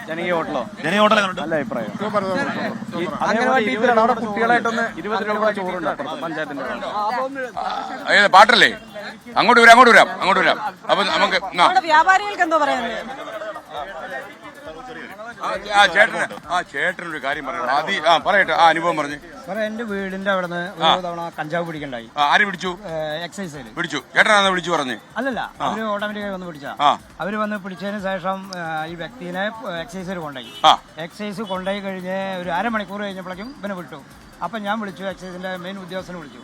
ജനകീയ ഹോട്ടലോ നല്ല അഭിപ്രായം. അവിടെ കുട്ടികളായിട്ടൊന്ന് 20 രൂപ ചോറുണ്ട് പഞ്ചായത്തിന്റെ പാട്ടല്ലേ? അങ്ങോട്ട് വരാം. അപ്പൊ നമുക്ക് വ്യാപാരികൾക്ക് എന്തോ പറയാനുണ്ട്? ചേട്ടനൊരു കാര്യം പറയണം. പറയട്ടെ, അനുഭവം പറഞ്ഞു. എന്റെ വീടിന്റെ അവിടെ നിന്ന് ഒരു തവണ കഞ്ചാവ് പിടിക്കണ്ടായി. ആര് പിടിച്ചു? എക്സൈസിൽ പിടിച്ചു. ചേട്ടനാണ് വിളിച്ചു പറഞ്ഞു? അല്ലല്ല, അവര് ഓട്ടോമാറ്റിക്കായി വന്ന് പിടിച്ച. അവര് വന്ന് പിടിച്ചതിന് ശേഷം ഈ വ്യക്തിനെ എക്സൈസിൽ കൊണ്ടുപോയി. എക്സൈസ് കൊണ്ടുപോയി കഴിഞ്ഞ് ഒരു അരമണിക്കൂർ കഴിഞ്ഞപ്പോഴേക്കും പിന്നെ വിട്ടു. അപ്പൊ ഞാൻ വിളിച്ചു, എക്സൈസിന്റെ മെയിൻ ഉദ്യോഗസ്ഥനെ വിളിച്ചു.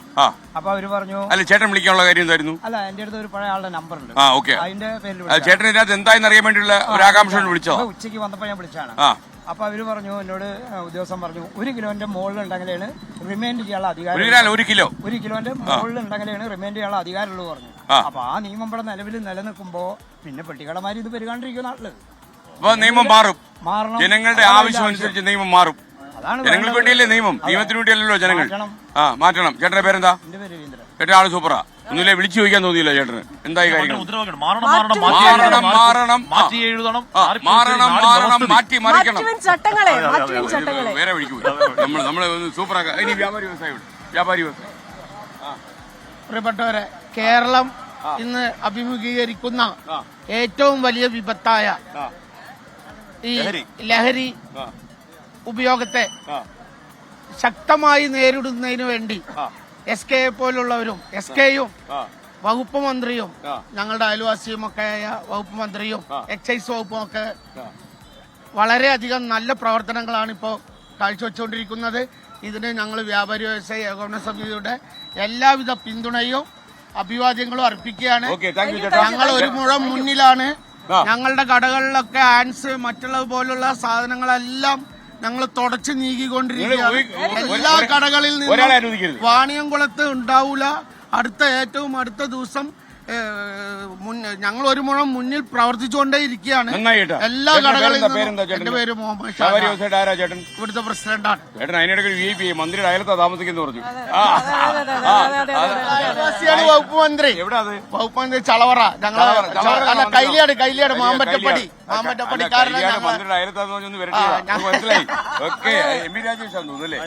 അപ്പൊ അവര് പറഞ്ഞു, അല്ല ചേട്ടൻ വിളിക്കാനുള്ള കാര്യം എന്തായിരുന്നു? അല്ല, എന്റെ അടുത്ത് ഒരു പഴയ ആളുടെ നമ്പർ ഉണ്ട്, അതിന്റെ പേരിൽ ചേട്ടൻ ഇതിനകത്ത് എന്തായെന്ന് അറിയാൻ വേണ്ടിയുള്ള ഒരു ആകാംക്ഷ വിളിച്ചോ? ഉച്ചയ്ക്ക് വന്നപ്പോ ഞാൻ വിളിച്ചാണ്. അപ്പൊ അവര് പറഞ്ഞു, എന്നോട് ഉദ്യോഗസ്ഥൻ പറഞ്ഞു, 1 കിലോന്റെ മുകളിൽ ഉണ്ടെങ്കിലാണ് റിമൈൻഡ് ചെയ്യാനുള്ള അധികാരം. 1 കിലോന്റെ മുകളിൽ ഉണ്ടെങ്കിലാണ് റിമൈൻഡ് ചെയ്യാനുള്ള അധികാരമുള്ളൂ പറഞ്ഞു. അപ്പൊ ആ നിയമം ഇവിടെ നിലവിൽ നിലനിൽക്കുമ്പോ പിന്നെ പെട്ടിക്കടമാര് ഇത് പെരുകാണ്ടിരിക്കുന്ന നാട്ടില് നിയമം മാറണം. ജനങ്ങളുടെ ആവശ്യം അനുസരിച്ച് നിയമം മാറും. ജനങ്ങൾക്ക് വേണ്ടിയല്ലേ നിയമം, നിയമത്തിന് വേണ്ടിയല്ലോ ജനങ്ങൾ. മാറ്റണം. ചേട്ടന്റെ പേരെന്താ? ചേട്ടൻ ആള് സൂപ്പറാ. ഒന്നുമില്ല, വിളിച്ചു ചോദിക്കാൻ തോന്നിയില്ല ചേട്ടന്. എന്തായി കാര്യങ്ങൾ? മാറണം, മാറ്റി മറിക്കണം. വേറെ വിളിക്കൂ. നമ്മള് സൂപ്പറാക്കാം. ഇനി വ്യാപാരി വ്യവസായം. പ്രിയപ്പെട്ടവരെ, കേരളം ഇന്ന് അഭിമുഖീകരിക്കുന്ന ഏറ്റവും വലിയ വിപത്തായ ഈ ലഹരി ഉപയോഗത്തെ ശക്തമായി നേരിടുന്നതിന് വേണ്ടി SK പോലുള്ളവരും SKയും വകുപ്പ് മന്ത്രിയും ഞങ്ങളുടെ അയൽവാസിയും ഒക്കെ ആയ വകുപ്പ് മന്ത്രിയും എക്സൈസ് വകുപ്പും ഒക്കെ വളരെയധികം നല്ല പ്രവർത്തനങ്ങളാണ് ഇപ്പോൾ കാഴ്ചവെച്ചുകൊണ്ടിരിക്കുന്നത്. ഇതിന് ഞങ്ങൾ വ്യാപാരി വ്യവസായ ഏകോപന സമിതിയുടെ എല്ലാവിധ പിന്തുണയും അഭിവാദ്യങ്ങളും അർപ്പിക്കുകയാണ്. ഞങ്ങൾ ഒരു മുഴം മുന്നിലാണ്. ഞങ്ങളുടെ കടകളിലൊക്കെ ആൻസ് മറ്റുള്ളത് പോലുള്ള സാധനങ്ങളെല്ലാം ഞങ്ങൾ തുടച്ചു നീക്കിക്കൊണ്ടിരിക്കുകയാണ്. എല്ലാ കടകളിൽ നിന്നും വാണിയംകുളത്ത് ഉണ്ടാവൂല. ഏറ്റവും അടുത്ത ദിവസം ഞങ്ങൾ ഒരു മുഴം മുന്നിൽ പ്രവർത്തിച്ചുകൊണ്ടേ ഇരിക്കുകയാണ്. എല്ലാ കടകളിൽ നിന്നും. എന്റെ പേര് മുഹമ്മദ് ഷാ, ഇവിടുത്തെ പ്രസിഡന്റാണ്. മന്ത്രിയുടെ അയലത്താ താമസിക്കുന്നു പറഞ്ഞു. വകുപ്പ് മന്ത്രി ചളവറ. ഞങ്ങളെ കൈലിയാട് മാമ്പറ്റപ്പടി കാരനാണ്. മന്ത്രിയുടെ അയലത്താന്ന് മനസ്സിലായി. ഓക്കെ, എം പി രാജേഷ് തോന്നുന്നു അല്ലേ?